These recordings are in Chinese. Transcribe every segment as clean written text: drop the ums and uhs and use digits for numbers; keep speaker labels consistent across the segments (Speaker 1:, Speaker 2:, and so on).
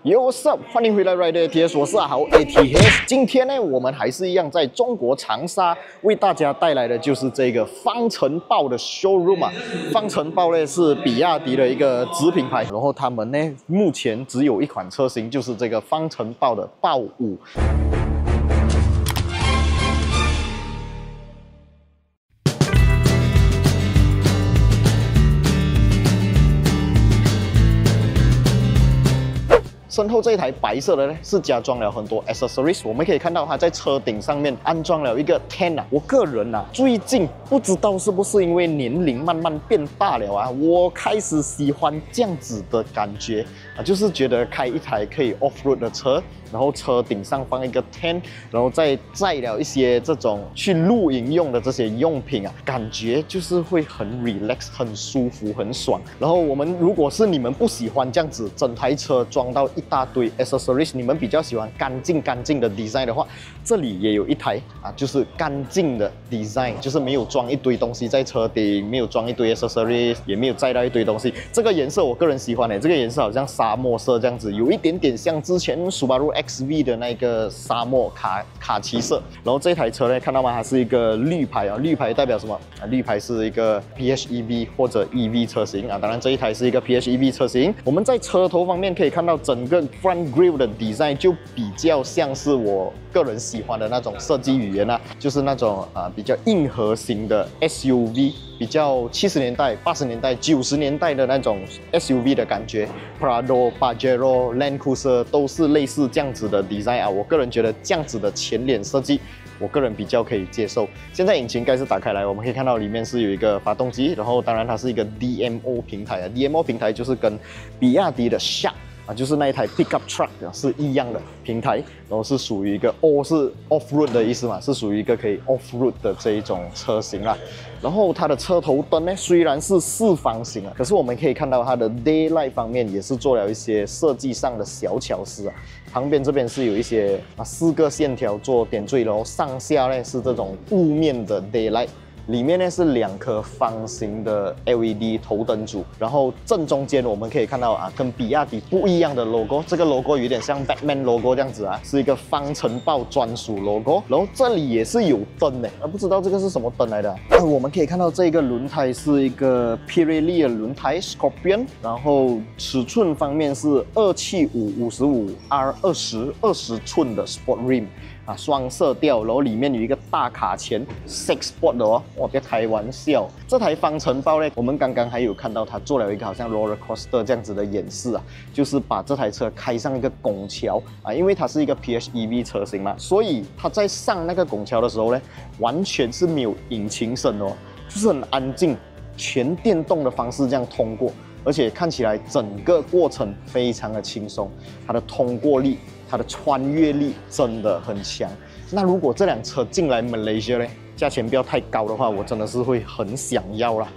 Speaker 1: Yo, what's up？ 欢迎回来 Rider ATS， 我是阿豪 ATS。今天呢，我们还是一样在中国长沙为大家带来的就是这个方程豹的 showroom 啊。方程豹呢是比亚迪的一个子品牌，然后他们呢目前只有一款车型，就是这个方程豹的豹5。 身后这一台白色的呢，是加装了很多 accessories。我们可以看到它在车顶上面安装了一个 tent 啊。我个人啊，最近不知道是不是因为年龄慢慢变大了啊，我开始喜欢这样子的感觉啊，就是觉得开一台可以 off road 的车，然后车顶上放一个 tent， 然后再载了一些这种去露营用的这些用品啊，感觉就是会很 relax、很舒服、很爽。然后我们如果是你们不喜欢这样子整台车装到一大堆 accessories， 你们比较喜欢干净的 design 的话，这里也有一台啊，就是干净的 design， 就是没有装一堆东西在车顶，没有装一堆 accessories， 也没有载到一堆东西。这个颜色我个人喜欢这个颜色好像沙漠色这样子，有一点点像之前 Subaru XV 的那个沙漠卡其色。然后这台车呢，看到吗？它是一个绿牌啊，绿牌代表什么啊？绿牌是一个 PHEV 或者 EV 车型啊。当然这一台是一个 PHEV 车型。我们在车头方面可以看到整个 front grille 的 design 就比较像是我个人喜欢的那种设计语言啊，就是那种比较硬核型的 SUV， 比较70年代、80年代、90年代的那种 SUV 的感觉。Prado、Pajero、Land Cruiser 都是类似这样子的 design 啊。我个人觉得这样子的前脸设计，我个人比较可以接受。现在引擎盖是打开来，我们可以看到里面是有一个发动机，然后当然它是一个 DMO 平台啊。DMO 平台就是跟比亚迪的 Shark 啊，就是那一台 pickup truck 是一样的平台，然后是属于一个 是 off road 的意思嘛，是属于一个可以 off road 的这一种车型啦。然后它的车头灯呢，虽然是四方形啊，可是我们可以看到它的 daylight 方面也是做了一些设计上的小巧思啊。旁边这边是有一些4个线条做点缀，然后上下呢是这种雾面的 daylight。 里面呢是2颗方形的 LED 头灯组，然后正中间我们可以看到跟比亚迪不一样的 logo， 这个 logo 有点像 Batman logo 这样子是一个方程豹专属 logo。然后这里也是有灯的，不知道这个是什么灯来的。我们可以看到这个轮胎是一个 Pirelli 的轮胎 Scorpion， 然后尺寸方面是275/55 R20寸的 Sport Rim。 双色调，然后里面有一个大卡钳 ，6 sport 的哦，哇，别开玩笑。这台方程豹呢，我们刚刚还有看到它做了一个好像 roller coaster 这样子的演示啊，就是把这台车开上一个拱桥啊，因为它是一个 PHEV 车型嘛，所以它在上那个拱桥的时候呢，完全是没有引擎声哦，就是很安静，全电动的方式这样通过，而且看起来整个过程非常的轻松，它的通过力。 它的穿越力真的很强。那如果这辆车进来 Malaysia 呢，价钱不要太高的话，我真的是会很想要啦。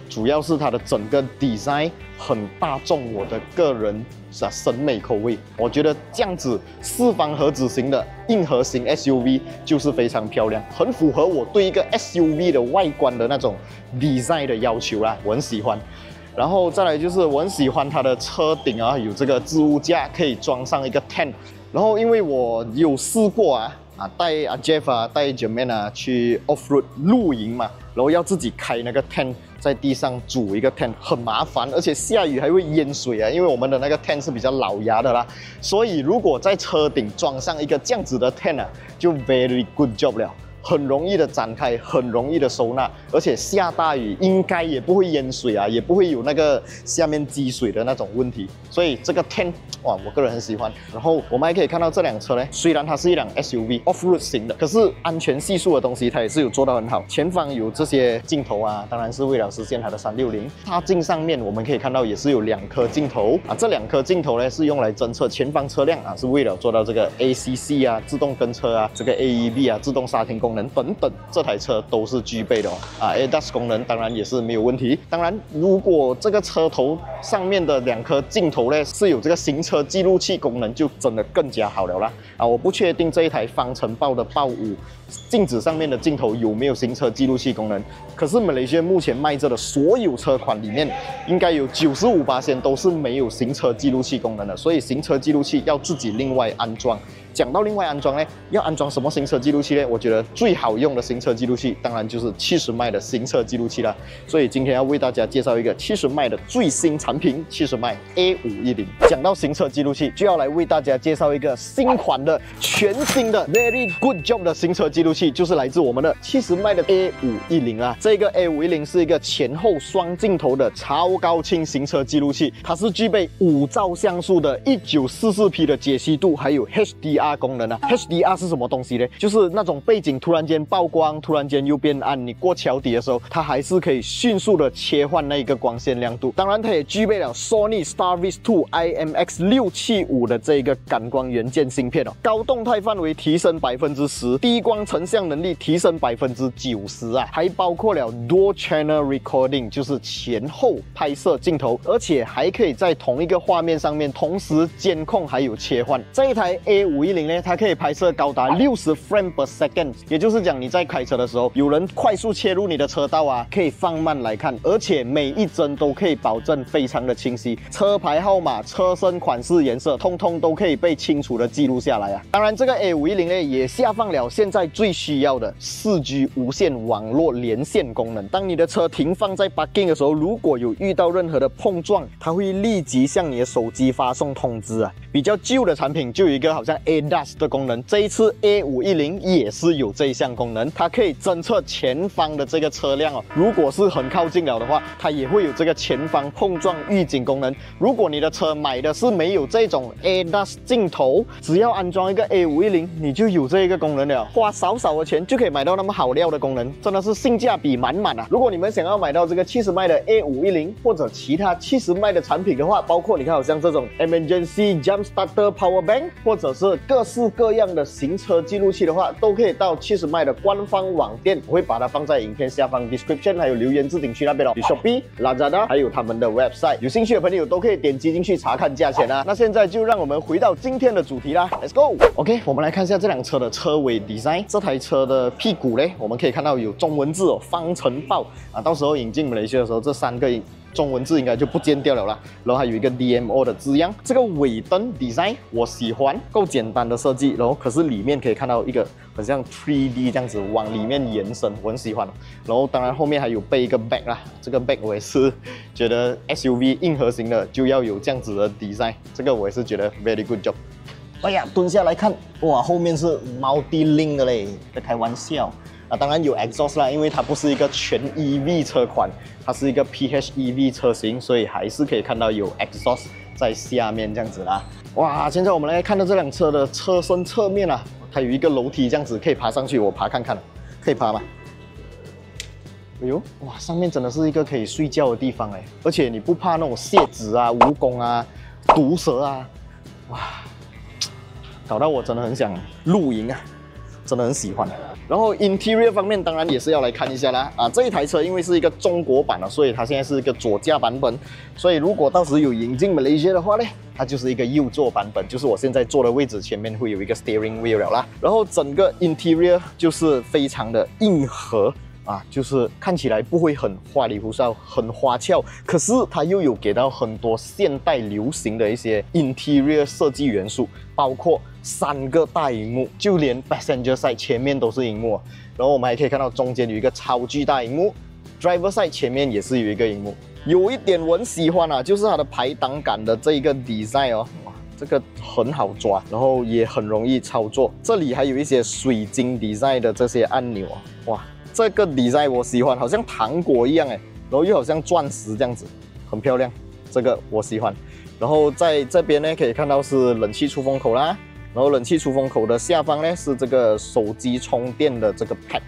Speaker 1: 主要是它的整个 design 很大众我的个人审美口味。我觉得这样子4方盒子型的硬核型 SUV 就是非常漂亮，很符合我对一个 SUV 的外观的那种 design 的要求啦，我很喜欢。 然后再来就是我很喜欢它的车顶有这个置物架，可以装上一个 tent。然后因为我有试过带阿 Jeff 带 Jermaine 去 off road 露营嘛，然后要自己开那个 tent， 在地上组一个 tent 很麻烦，而且下雨还会淹水因为我们的那个 tent 是比较老牙的啦，所以如果在车顶装上一个这样子的 tent 就 very good job 了。 很容易的展开，很容易的收纳，而且下大雨应该也不会淹水也不会有那个下面积水的那种问题。所以这个 tent 哇，我个人很喜欢。然后我们还可以看到这辆车呢，虽然它是一辆 SUV off road 型的，可是安全系数的东西它也是有做到很好。前方有这些镜头当然是为了实现它的360。踏镜上面我们可以看到也是有2颗镜头这2颗镜头呢是用来侦测前方车辆是为了做到这个 ACC 自动跟车这个 AEB 自动刹停功能。 等等，这台车都是具备的ADAS 功能当然也是没有问题。当然，如果这个车头上面的2颗镜头呢是有这个行车车记录器功能就真的更加好了啦。我不确定这一台方程豹的豹5镜子上面的镜头有没有行车记录器功能，可是马来西亚目前卖着的所有车款里面，应该有95%都是没有行车记录器功能的，所以行车记录器要自己另外安装。讲到另外安装呢，要安装什么行车记录器呢？我觉得最好用的行车记录器，当然就是70迈的行车记录器啦。所以今天要为大家介绍一个70迈的最新产品，70迈 A510。讲到行车记录器，就要来为大家介绍一个新款的、全新的 Very Good Job 的行车记录器，就是来自我们的70迈的 A510啊。这个 A510是一个前后双镜头的超高清行车记录器，它是具备5兆像素的1944P 的解析度，还有 HDR。功能啊 ，HDR 是什么东西呢？就是那种背景突然间曝光，突然间又变暗，你过桥底的时候，它还是可以迅速的切换那一个光线亮度。当然，它也具备了 Sony Starvis2 IMX675的这个感光元件芯片哦，高动态范围提升10%，低光成像能力提升90%啊，还包括了 Dual Channel Recording， 就是前后拍摄镜头，而且还可以在同一个画面上面同时监控还有切换。这一台 A510呢，它可以拍摄高达60 frame per second， 也就是讲你在开车的时候，有人快速切入你的车道啊，可以放慢来看，而且每一帧都可以保证非常的清晰，车牌号码、车身款式、颜色，通通都可以被清楚的记录下来啊。当然，这个 A510呢也下放了现在最需要的4G 无线网络连线功能。当你的车停放在 parking 的时候，如果有遇到任何的碰撞，它会立即向你的手机发送通知啊。比较旧的产品就有一个好像 ADAS 的功能，这一次 A510也是有这一项功能，它可以侦测前方的这个车辆哦，如果是很靠近了的话，它也会有这个前方碰撞预警功能。如果你的车买的是没有这种 ADAS 镜头，只要安装一个 A510，你就有这一个功能了，花少少的钱就可以买到那么好料的功能，真的是性价比满满啊！如果你们想要买到这个70迈的 A510或者其他70迈的产品的话，包括你看好像这种 Emergency Jump Starter Power Bank， 或者是各式各样的行车记录器的话，都可以到70迈的官方网店，我会把它放在影片下方 description 还有留言置顶区那边哦。有 Shopee、Lazada 还有他们的 website， 有兴趣的朋友都可以点击进去查看价钱啊。那现在就让我们回到今天的主题啦 ，Let's go。OK， 我们来看一下这辆车的车尾 design。这台车的屁股嘞，我们可以看到有中文字哦，方程豹啊。到时候引进马来西亚的时候，这3个中文字应该就不见掉了啦，然后还有一个 DMO 的字样。这个尾灯 design 我喜欢，够简单的设计，然后可是里面可以看到一个很像 3D 这样子往里面延伸，我很喜欢。然后当然后面还有背一个 bag 啦，这个 bag 我也是觉得 SUV 硬核型的就要有这样子的 design， 这个我也是觉得 very good job。哎呀，蹲下来看，哇，后面是 multi-link 的嘞，在开玩笑。当然有 exhaust 啦，因为它不是一个全 EV 车款，它是一个 PHEV 车型，所以还是可以看到有 exhaust 在下面这样子啦。哇，现在我们来看到这辆车的车身侧面啊，它有一个楼梯这样子可以爬上去，我爬看看，可以爬吗？哎呦，哇，上面真的是一个可以睡觉的地方哎，而且你不怕那种蝎子啊、蜈蚣啊、毒蛇啊，哇，搞到我真的很想露营啊，真的很喜欢。然后 interior 方面当然也是要来看一下啦。这一台车因为是一个中国版的，所以它现在是一个左驾版本。所以如果到时有引进 Malaysia 的话呢，它就是一个右座版本，就是我现在坐的位置前面会有一个 steering wheel 了啦。然后整个 interior 就是非常的硬核。就是看起来不会很花里胡哨、很花俏，可是它又有给到很多现代流行的一些 interior 设计元素，包括3个大荧幕，就连 passenger side 前面都是荧幕，然后我们还可以看到中间有一个超巨大荧幕 ，driver side 前面也是有一个荧幕。有一点我很喜欢就是它的排挡杆的这一个 design 哦。这个很好抓，然后也很容易操作。这里还有一些水晶 design 的这些按钮哇，这个 design 我喜欢，好像糖果一样然后又好像钻石这样子，很漂亮，这个我喜欢。然后在这边呢，可以看到是冷气出风口啦，然后冷气出风口的下方呢是这个手机充电的这个 pad，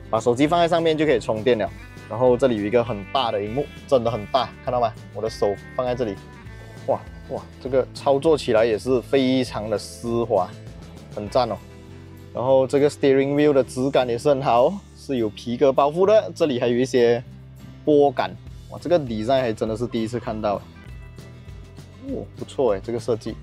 Speaker 1: 把手机放在上面就可以充电了。然后这里有一个很大的荧幕，真的很大，看到吗？我的手放在这里，哇，这个操作起来也是非常的丝滑，很赞哦。然后这个 steering wheel 的质感也是很好，是有皮革包覆的，这里还有一些拨杆，哇，这个 design 还真的是第一次看到。哦，不错哎，这个设计。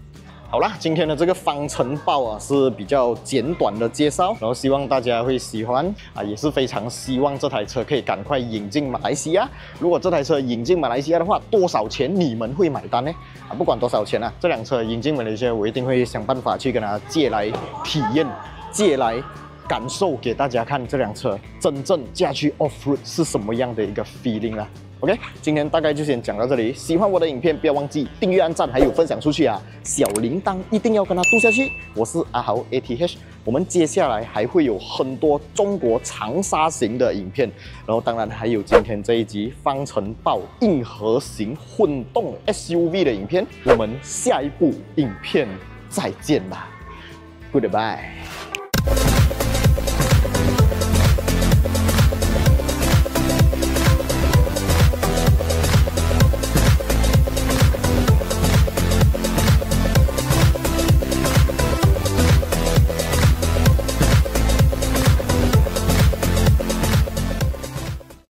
Speaker 1: 好啦，今天的这个方程豹啊是比较简短的介绍，然后希望大家会喜欢啊，也是非常希望这台车可以赶快引进马来西亚。如果这台车引进马来西亚的话，多少钱你们会买单呢？啊，不管多少钱啊，这辆车引进马来西亚，我一定会想办法去跟它借来体验，借来感受给大家看这辆车真正驾去 off road 是什么样的一个 feeling 啦。OK， 今天大概就先讲到这里。喜欢我的影片，不要忘记订阅、按赞，还有分享出去啊！小铃铛一定要跟它嘟下去。我是阿豪 ATH， 我们接下来还会有很多中国长沙型的影片，然后当然还有今天这一集方程豹硬核型混动 SUV 的影片。我们下一部影片再见吧 ，Goodbye。